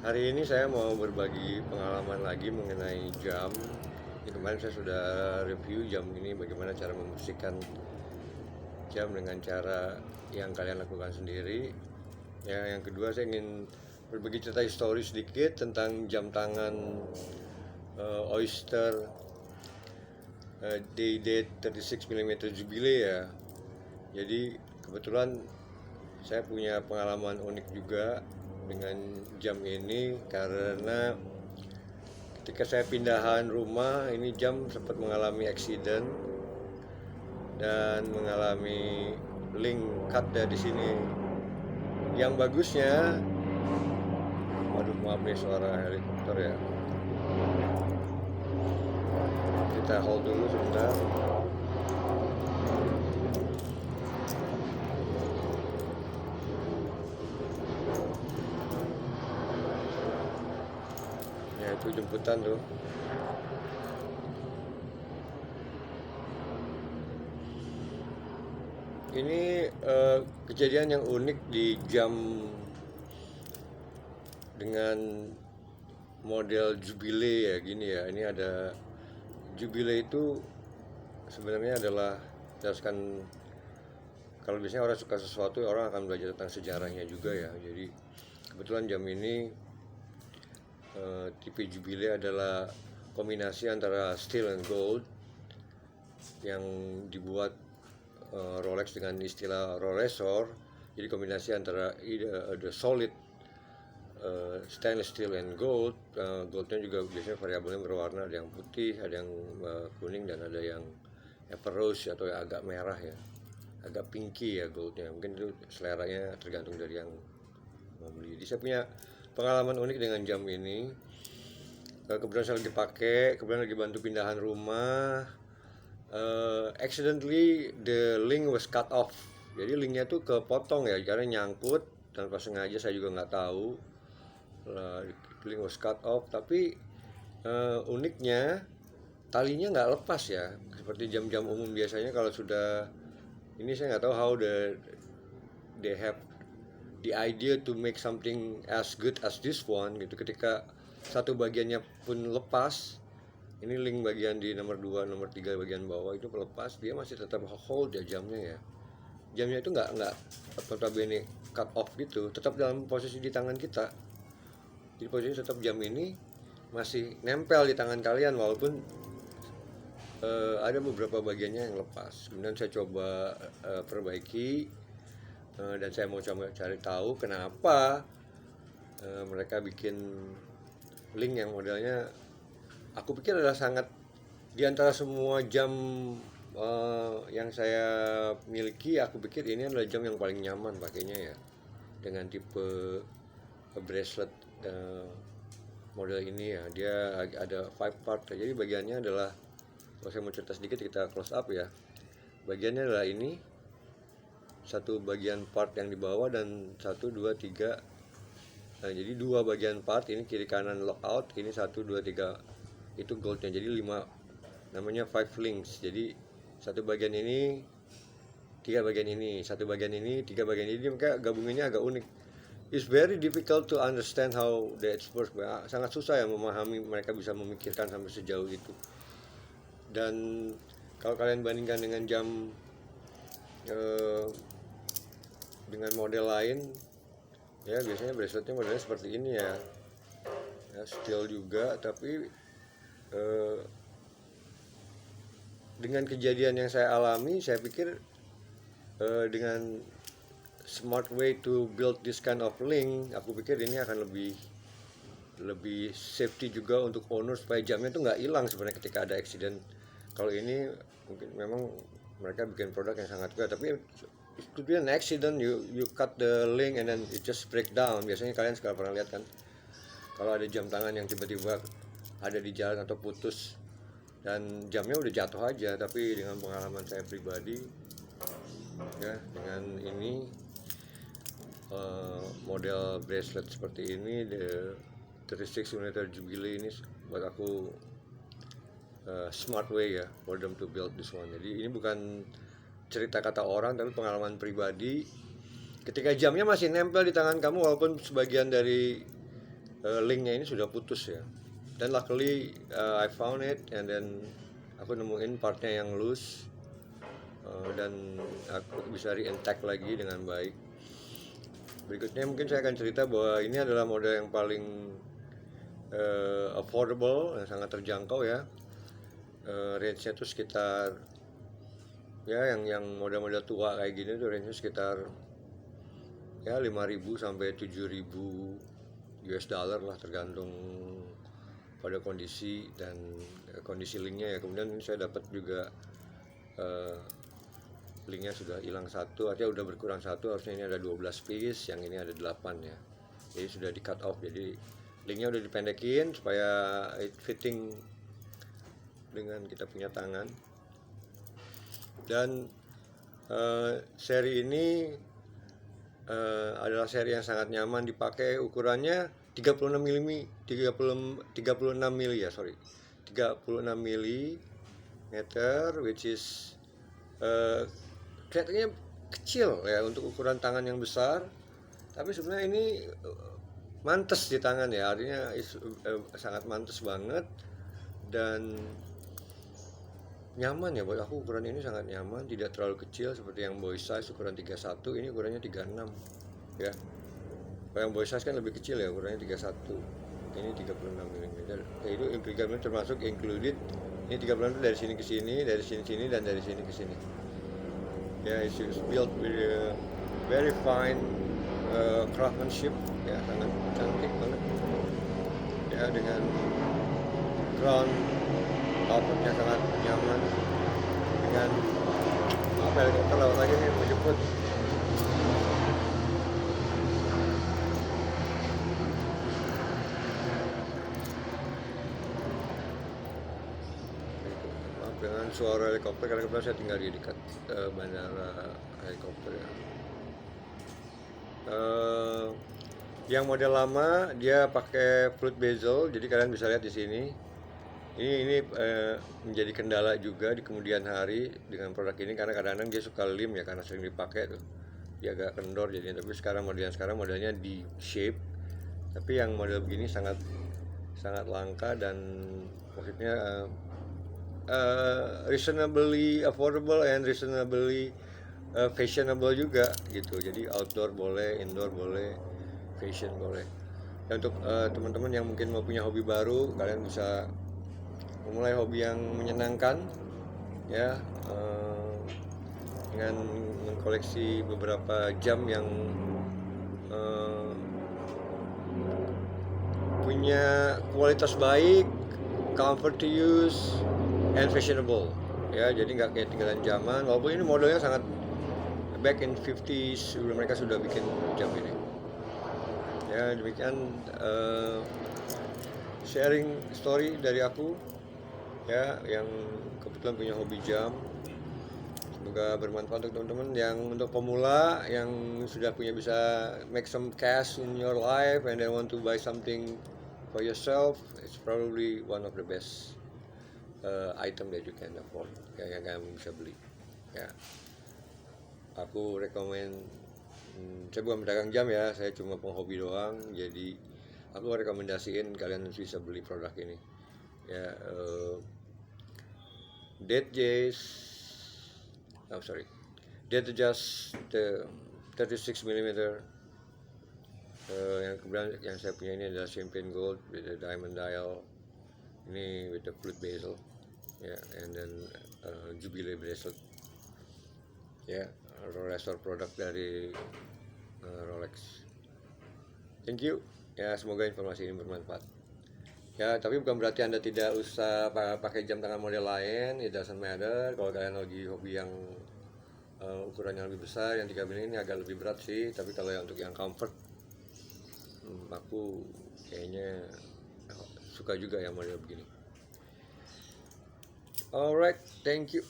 Hari ini saya mau berbagi pengalaman lagi mengenai jam. Kemarin saya sudah review jam ini, bagaimana cara membersihkan jam dengan cara yang kalian lakukan sendiri. Ya, yang kedua saya ingin berbagi cerita histori sedikit tentang jam tangan Oyster Day-Date 36 mm Jubilee ya. Jadi kebetulan saya punya pengalaman unik juga dengan jam ini, karena ketika saya pindahan rumah ini jam sempat mengalami accident dan mengalami link cut ya di sini. Yang bagusnya, waduh maaf nih suara helikopter ya. Kita hold dulu sebentar. Ya itu jemputan tuh. Ini kejadian yang unik di jam dengan model Jubilee ya gini ya. Ini ada Jubilee itu sebenarnya adalah, jelaskan, kalau biasanya orang suka sesuatu orang akan belajar tentang sejarahnya juga ya. Jadi kebetulan jam ini tipe Jubilee adalah kombinasi antara steel and gold yang dibuat Rolex dengan istilah Rolexor. Jadi kombinasi antara the solid stainless steel and gold. Goldnya juga biasanya variabelnya berwarna, ada yang putih, ada yang kuning, dan ada yang apple rose atau yang agak merah ya, agak pinky ya goldnya. Mungkin itu seleranya tergantung dari yang mau beli. Jadi saya punya pengalaman unik dengan jam ini. Kebetulan saya lagi pakai, kebetulan lagi bantu pindahan rumah. Accidentally the link was cut off. Jadi linknya tuh kepotong ya, karena nyangkut tanpa sengaja, saya juga nggak tahu. Link was cut off, tapi uniknya talinya nggak lepas ya, seperti jam-jam umum biasanya. Kalau sudah ini, saya nggak tahu how they have the idea to make something as good as this one gitu. Ketika satu bagiannya pun lepas, ini link bagian di nomor 2, nomor 3 bagian bawah itu lepas, dia masih tetap hold ya jamnya ya. Jamnya itu nggak notabene cut off gitu, tetap dalam posisi di tangan kita. Jadi posisi tetap jam ini masih nempel di tangan kalian, walaupun ada beberapa bagiannya yang lepas. Kemudian saya coba perbaiki, dan saya mau coba cari tahu kenapa mereka bikin link yang modelnya, aku pikir adalah sangat, di antara semua jam yang saya miliki, aku pikir ini adalah jam yang paling nyaman pakainya ya, dengan tipe bracelet model ini ya. Dia ada 5 part, jadi bagiannya adalah, kalau saya mau cerita sedikit, kita close up ya. Bagiannya adalah ini, satu bagian part yang di bawah dan 1, 2, 3. Nah, jadi 2 bagian part ini, kiri kanan lockout, ini 1, 2, 3 itu goldnya. Jadi 5, namanya 5 links. Jadi satu bagian ini, 3 bagian ini, satu bagian ini, 3 bagian ini. Maka gabungannya agak unik. It's very difficult to understand how the experts, sangat susah ya memahami mereka bisa memikirkan sampai sejauh itu. Dan kalau kalian bandingkan dengan jam dengan model lain ya, biasanya braceletnya modelnya seperti ini ya, steel juga. Tapi dengan kejadian yang saya alami, saya pikir dengan smart way to build this kind of link, aku pikir ini akan lebih safety juga untuk owner, supaya jamnya itu nggak hilang sebenarnya ketika ada accident. Kalau ini mungkin memang mereka bikin produk yang sangat kuat, tapi it could be an accident, you cut the link and then it just break down. Biasanya kalian sekarang pernah lihat kan, kalau ada jam tangan yang tiba-tiba ada di jalan atau putus dan jamnya udah jatuh aja. Tapi dengan pengalaman saya pribadi ya, dengan ini model bracelet seperti ini, the 36 mm Jubilee ini, buat aku smart way ya for them to build this one. Jadi ini bukan cerita kata orang, tapi pengalaman pribadi. Ketika jamnya masih nempel di tangan kamu, walaupun sebagian dari linknya ini sudah putus ya. Dan luckily I found it, and then aku nemuin partnya yang loose, dan aku bisa re-intact lagi dengan baik. Berikutnya mungkin saya akan cerita bahwa ini adalah model yang paling affordable, yang sangat terjangkau ya. Range-nya tuh sekitar ya, yang model-model tua kayak gini tuh range-nya sekitar ya 5.000 sampai 7.000 US dollar lah, tergantung pada kondisi dan kondisi linknya ya. Kemudian ini saya dapat juga linknya sudah hilang satu, artinya udah berkurang satu. Harusnya ini ada 12 piece, yang ini ada 8 ya. Jadi sudah di cut off, jadi linknya udah dipendekin supaya it fitting dengan kita punya tangan. Dan seri ini adalah seri yang sangat nyaman dipakai. Ukurannya 36 mm, 36 mili ya, 36 mm, which is kelihatannya kecil ya untuk ukuran tangan yang besar, tapi sebenarnya ini mantes di tangan ya, artinya sangat mantes banget dan nyaman ya. Buat aku ukuran ini sangat nyaman, tidak terlalu kecil seperti yang boy size ukuran 31. Ini ukurannya 36 ya. Kalau yang boy size kan lebih kecil ya, ukurannya 31. Ini 36 mm. Itu implikasinya termasuk included. Ini 36 dari sini ke sini, dari sini dan dari sini ke sini. Ya, it's built with very fine craftsmanship ya, sangat cantik banget ya, dengan crown outputnya sangat nyaman, dengan apa ya, kita lewat lagi nih menjemput. Dengan suara helikopter, karena kebetulan saya tinggal di dekat bandara helikopter ya. Yang model lama dia pakai flute bezel, jadi kalian bisa lihat di sini. Ini menjadi kendala juga di kemudian hari dengan produk ini, karena kadang-kadang dia suka lim ya, karena sering dipakai tuh dia agak kendor jadinya. Tapi sekarang modelnya di shape, tapi yang model begini sangat langka dan maksudnya reasonably affordable and reasonably fashionable juga gitu. Jadi outdoor boleh, indoor boleh, fashion boleh. Dan untuk teman-teman yang mungkin mau punya hobi baru, kalian bisa memulai hobi yang menyenangkan ya, dengan mengkoleksi beberapa jam yang punya kualitas baik, comfort to use, and fashionable ya. Jadi nggak kayak tinggalan zaman, walaupun ini modelnya sangat back in 50s, mereka sudah bikin jam ini ya. Demikian sharing story dari aku ya, yang kebetulan punya hobi jam. Semoga bermanfaat untuk teman-teman yang untuk pemula yang sudah bisa make some cash in your life and then want to buy something for yourself. It's probably one of the best item that you can afford, yang kalian bisa beli ya. Aku rekomend, saya bukan pedagang jam ya, saya cuma penghobi doang, jadi aku rekomendasiin kalian bisa beli produk ini ya. Dead Adjust the 36 mm. Yang kebetulan yang saya punya ini adalah champagne gold with the diamond dial, ini with the flute bezel ya, and then jubilee bracelet ya, Rolexor produk dari Rolex. Thank you ya, semoga informasi ini bermanfaat ya. Tapi bukan berarti Anda tidak usah pakai jam tangan model lain, it doesn't matter. Kalau kalian lagi hobi yang ukurannya lebih besar, yang 3 mm ini agak lebih berat sih, tapi kalau yang untuk yang comfort, aku kayaknya suka juga yang model begini. Alright, thank you.